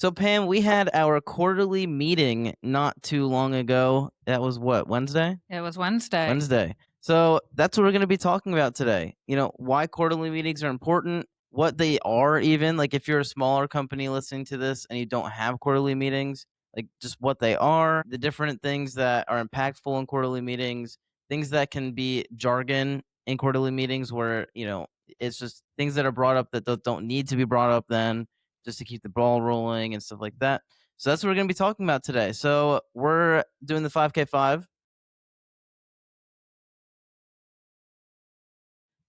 So Pam, we had our quarterly meeting not too long ago. That was what, Wednesday? It was Wednesday. Wednesday. So that's what we're going to be talking about today. Why quarterly meetings are important, what they are, even like if you're a smaller company listening to this and you don't have quarterly meetings, like just what they are, the different things that are impactful in quarterly meetings, things that can be jargon in quarterly meetings where, it's just things that are brought up that don't need to be brought up then, just to keep the ball rolling and stuff like that. So that's what we're going to be talking about today. So we're doing the 5K5.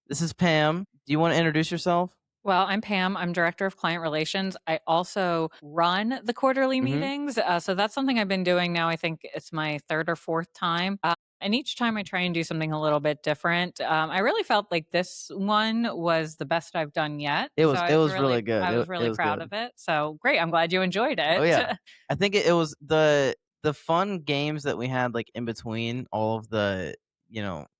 This is Pam. Do you want to introduce yourself? Well, I'm Pam. I'm Director of Client Relations. I also run the quarterly Mhm. meetings. So that's something I've been doing now. I think it's my third or fourth time. And each time I try and do something a little bit different. I really felt like this one was the best I've done yet. It So was it was really good. I was It really was proud good. of it. So great. I'm glad you enjoyed Oh, it. yeah. I think it was the fun games that we had, like, in between all of the,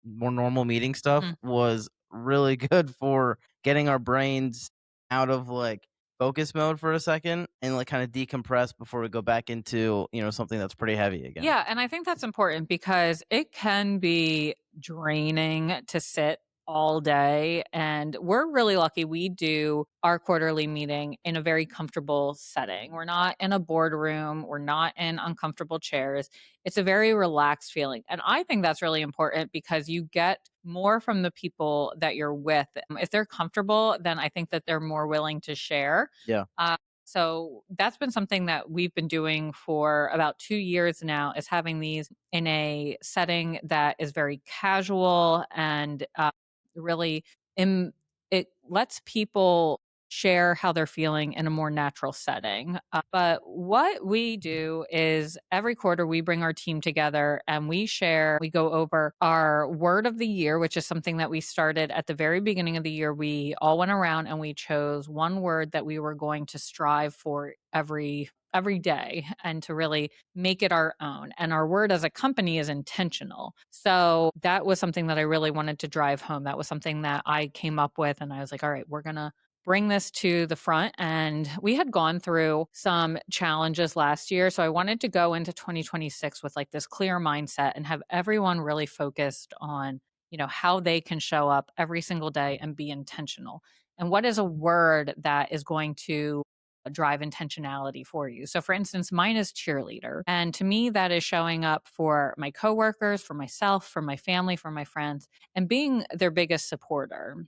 more normal meeting stuff Mhm. was really good for getting our brains out of, like, focus mode for a second and, like, kinda decompress before we go back into, something that's pretty heavy again. Yeah, and I think that's important because it can be draining to sit all day. And we're really lucky we do our quarterly meeting in a very comfortable setting. We're not in a boardroom, we're not in uncomfortable chairs. It's a very relaxed feeling. And I think that's really important because you get more from the people that you're with. If they're comfortable, then I think that they're more willing to share. Yeah. So that's been something that we've been doing for about 2 years now, is having these in a setting that is very casual and, really im it lets people share how they're feeling in a more natural setting. But what we do is every quarter we bring our team together and we go over our word of the year, which is something that we started at the very beginning of the year. We all went around and we chose one word that we were going to strive for every day and to really make it our own. And our word as a company is intentional. So that was something that I really wanted to drive home. That was something that I came up with. And I was like, all right, we're going to bring this to the front. And we had gone through some challenges last year. So I wanted to go into 2026 with like this clear mindset and have everyone really focused on, how they can show up every single day and be intentional. And what is a word that is going to drive intentionality for you? So, for instance, mine is cheerleader. And to me, that is showing up for my coworkers, for myself, for my family, for my friends, and being their biggest supporter.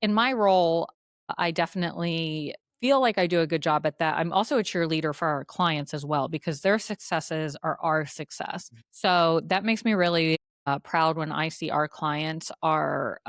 In my role, I definitely feel like I do a good job at that. I'm also a cheerleader for our clients as well because their successes are our success. So that makes me really proud when I see our clients are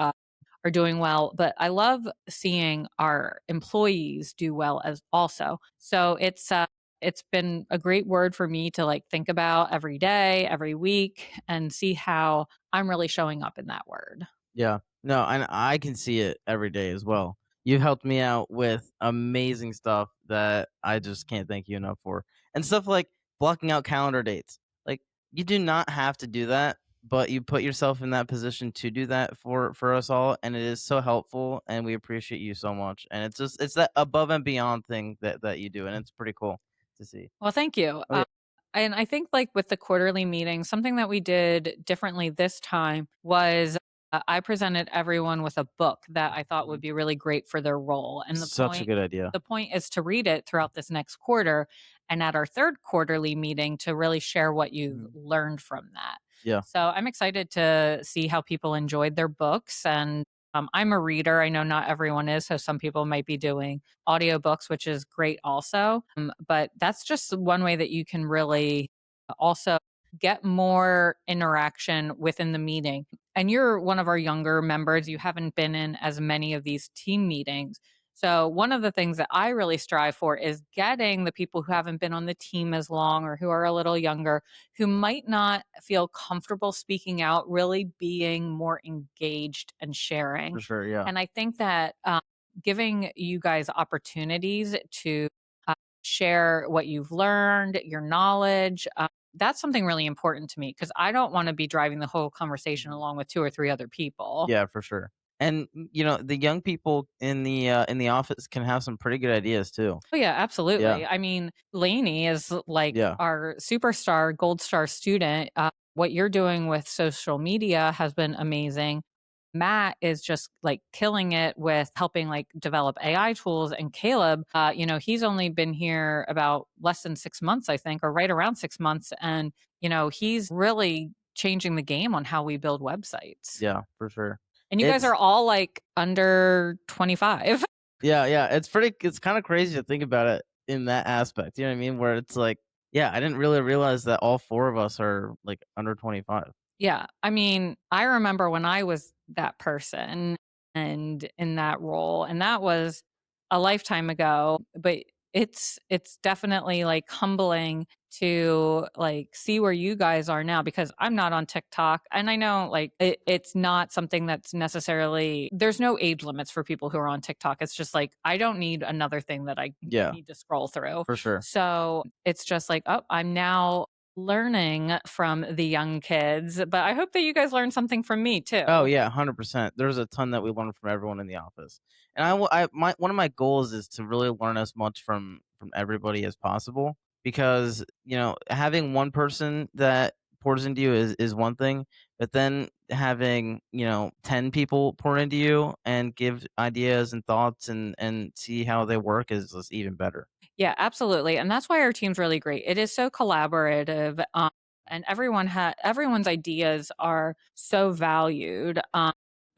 doing well. But I love seeing our employees do well as also. So it's been a great word for me to like think about every day, every week, and see how I'm really showing up in that word. Yeah. No, and I can see it every day as well. You've helped me out with amazing stuff that I just can't thank you enough for. And stuff like blocking out calendar dates. Like, you do not have to do that, but you put yourself in that position to do that for us all, and it is so helpful, and we appreciate you so much. And it's that above and beyond thing that you do, and it's pretty cool to see. Well, thank you. Oh, yeah. And I think, like with the quarterly meeting, something that we did differently this time was I presented everyone with a book that I thought would Mhm. be really great for their role. And Such a good idea. the point is to read it throughout this next quarter, and at our third quarterly meeting to really share what you've Mhm. learned from that. Yeah. So I'm excited to see how people enjoyed their books. And I'm a reader. I know not everyone is. So some people might be doing audiobooks, which is great also. But that's just one way that you can really also get more interaction within the meeting. And you're one of our younger members. You haven't been in as many of these team meetings. So, one of the things that I really strive for is getting the people who haven't been on the team as long or who are a little younger, who might not feel comfortable speaking out, really being more engaged and sharing. For sure. Yeah. And I think that giving you guys opportunities to uh, share what you've learned, your knowledge, that's something really important to me because I don't want to be driving the whole conversation Mhm. along with two or three other people. Yeah, for sure. And the young people in the office can have some pretty good ideas too. Oh, yeah, Yeah, absolutely. I mean, Lainey is like yeah, our superstar gold star student. What you're doing with social media has been amazing. Matt is just like killing it with helping like develop AI tools. And Caleb, he's only been here about less than 6 months, I think, or right around 6 months. And, he's really changing the game on how we build websites. yeah, for sure. And you guys It's are all like under 25. Yeah, yeah, it's kinda crazy to think about it in that aspect, you know what I mean? Where it's like, yeah, I didn't really realize that all 4 of us are, like, under 25. Yeah. I mean, I remember when I was that person and in that role, and that was a lifetime ago, but it's definitely like humbling to like see where you guys are now because I'm not on TikTok and I know like it's not something that's necessarily there's no age limits for people who are on TikTok. It's just like I don't need another thing that I Yeah, need to scroll through. for sure. So it's just like, oh, I'm now learning from the young kids, but I hope that you guys learn something from me Oh, too. yeah, 100%. There's a ton that we learn from everyone in the office. And I will I my one of my goals is to really learn as much from everybody as possible because, having one person that pours into you is one thing, but then having, 10 people pour into you and give ideas and thoughts and see how they work is just even better. Yeah, absolutely. And that's why our team's really great. It is so collaborative. And everyone's ideas are so valued.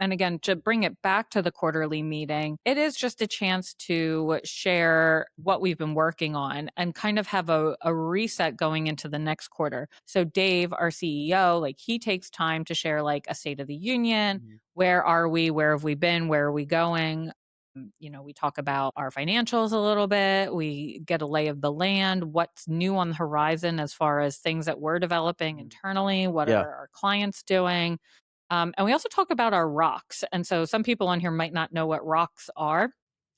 And again, to bring it back to the quarterly meeting, it is just a chance to share what we've been working on and kind of have a reset going into the next quarter. So Dave, our CEO, like he takes time to share like a state of the union. Mhm. Where are we? Where have we been? Where are we going? We talk about our financials a little bit. We get a lay of the land, what's new on the horizon as far as things that we're developing Mhm. internally, what Yeah. are our clients doing. And we also talk about our rocks. And so some people on here might not know what rocks are.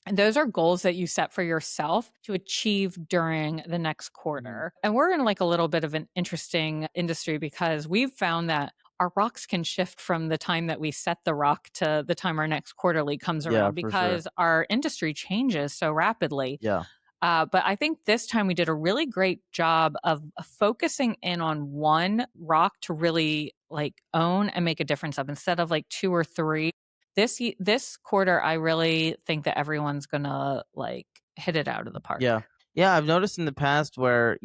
And those are goals that you set for yourself to achieve during the next Mhm. quarter. And we're in like a little bit of an interesting industry because we've found that our rocks can shift from the time that we set the rock to the time our next quarterly comes Yeah, around for sure. because our industry changes so rapidly. Yeah. But I think this time we did a really great job of focusing in on one rock to really like own and make a difference of instead of like two or three. This quarter, I really think that everyone's gonna like hit it out of the park. Yeah. Yeah, I've noticed in the past where,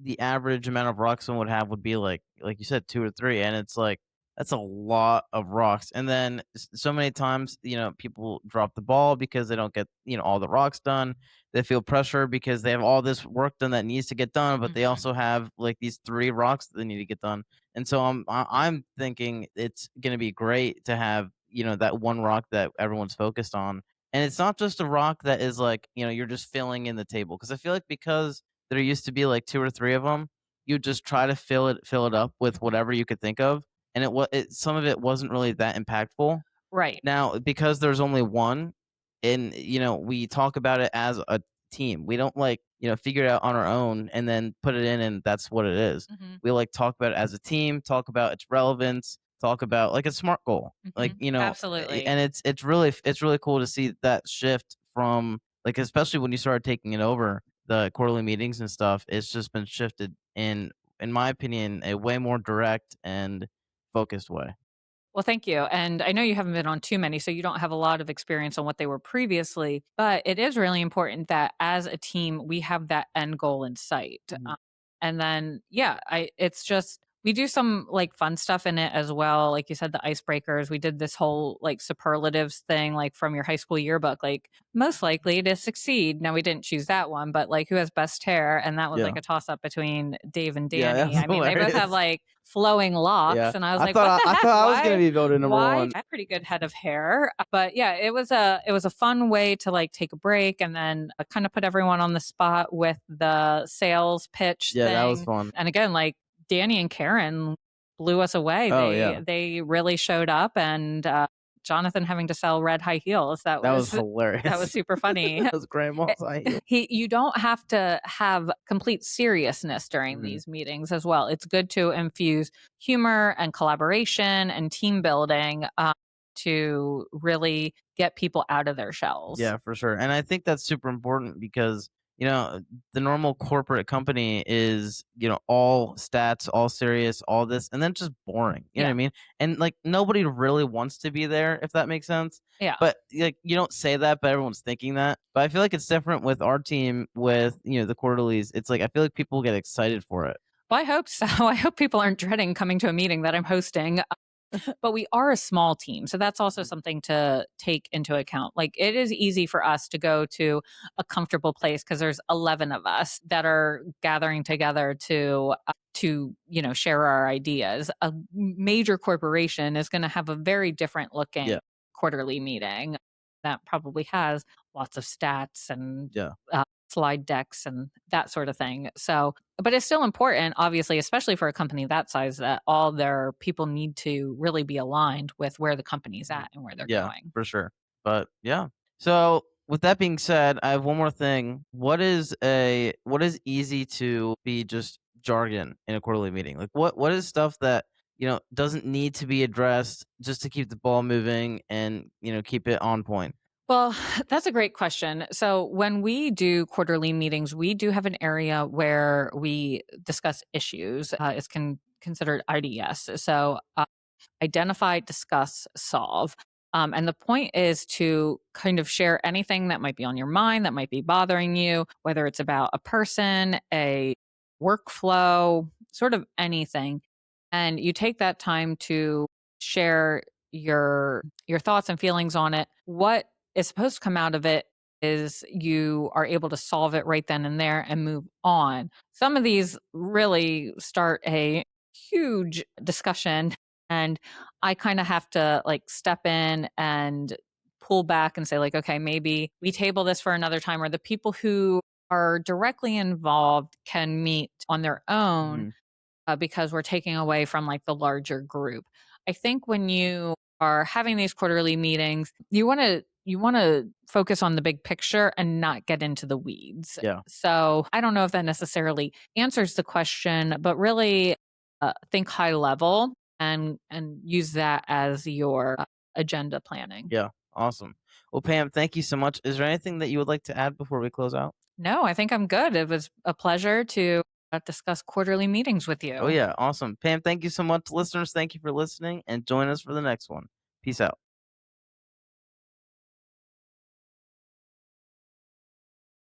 the average amount of rocks someone would have would be like you said, 2 or 3, and it's like, that's a lot of rocks, and then so many times, people drop the ball because they don't get, all the rocks done. They feel pressure because they have all this work done that needs to get done, but they Mhm. also have, like, these 3 rocks that they need to get done, and so I'm thinking it's gonna be great to have, that one rock that everyone's focused on, and it's not just a rock that is like, you're just filling in the table. Because I feel like because there used to be like 2 or 3 of them, you just try to fill it up with whatever you could think of, and some of it wasn't really that impactful. Right. Now, because there's only one, and, we talk about it as a team. We don't, like, figure it out on our own and then put it in and that's what it is. Mhm. We, like, talk about it as a team, talk about its relevance, talk about, like, a SMART goal. Like, Mhm. Absolutely. and it's really cool to see that shift from, like, especially when you started taking it over, the quarterly meetings and stuff, it's just been shifted in my opinion, a way more direct and focused way. Well, thank you. And I know you haven't been on too many, so you don't have a lot of experience on what they were previously, but it is really important that as a team, we have that end goal in sight. Mhm. And then, yeah, it's just, we do some like fun stuff in it as well. Like you said, the icebreakers, we did this whole like superlatives thing, like from your high school yearbook, like most likely to succeed. Now, we didn't choose that one, but like who has best hair? And that was like Yeah. a toss up between Dave and Yeah, that Danny. was I mean, they both have hilarious. like flowing Yeah. locks. And I was I like, what thought the I I heck? thought I was gonna Why? be voted number Why? 1. I have a pretty good head of hair. But yeah, it was a fun way to like take a break and then kind of put everyone on the spot with the sales pitch Yeah, that was thing. fun. And again, like Danny and Karen blew us away. Oh, They yeah. they really showed up and Jonathan having to sell red high heels. That That was was that hilarious. was super funny. Those grandma's high heels. You don't have to have complete seriousness during Mhm. these meetings as well. It's good to infuse humor and collaboration and team building. to really get people out of their shells. Yeah, for sure. And I think that's super important because, you know, the normal corporate company is, all stats, all serious, all this, and then just boring. You know what I Yeah. mean? And like nobody really wants to be there, if that makes sense. Yeah. But like you don't say that, but everyone's thinking that. But I feel like it's different with our team with, the quarterlies. It's like I feel like people get excited for it. Well, I hope so. I hope people aren't dreading coming to a meeting that I'm hosting. But we are a small team. So that's also Mhm. something to take into account. Like it is easy for us to go to a comfortable place because there's 11 of us that are gathering together to share our ideas. A major corporation is going to have a very different looking Yeah. quarterly meeting that probably has lots of stats and Yeah. slide decks and that sort of thing. So, but it's still important, obviously, especially for a company that size, that all their people need to really be aligned with where the company's Mhm. at and where they're Yeah, going. for sure. But yeah. So with that being said, I have one more thing. What is easy to be just jargon in a quarterly meeting? Like what is stuff that, doesn't need to be addressed just to keep the ball moving and, keep it on point? Well, that's a great question. So, when we do quarterly meetings, we do have an area where we discuss issues. It's considered IDS. So, identify, discuss, solve. And the point is to kind of share anything that might be on your mind, that might be bothering you, whether it's about a person, a workflow, sort of anything. And you take that time to share your thoughts and feelings on it. What is supposed to come out of it is you are able to solve it right then and there and move on. Some of these really start a huge discussion, and I kind of have to like step in and pull back and say like, okay, maybe we table this for another time, or the people who are directly involved can meet on their own, Mhm. because we're taking away from like the larger group. I think when you are having these quarterly meetings, you want to focus on the big picture and not get into the weeds. Yeah. So I don't know if that necessarily answers the question, but really think high level and use that as your agenda planning. Yeah. Awesome. Well, Pam, thank you so much. Is there anything that you would like to add before we close out? No, I think I'm good. It was a pleasure to discuss quarterly meetings with Oh you. yeah, awesome. Pam, thank you so much. Listeners, thank you for listening and join us for the next one. Peace out.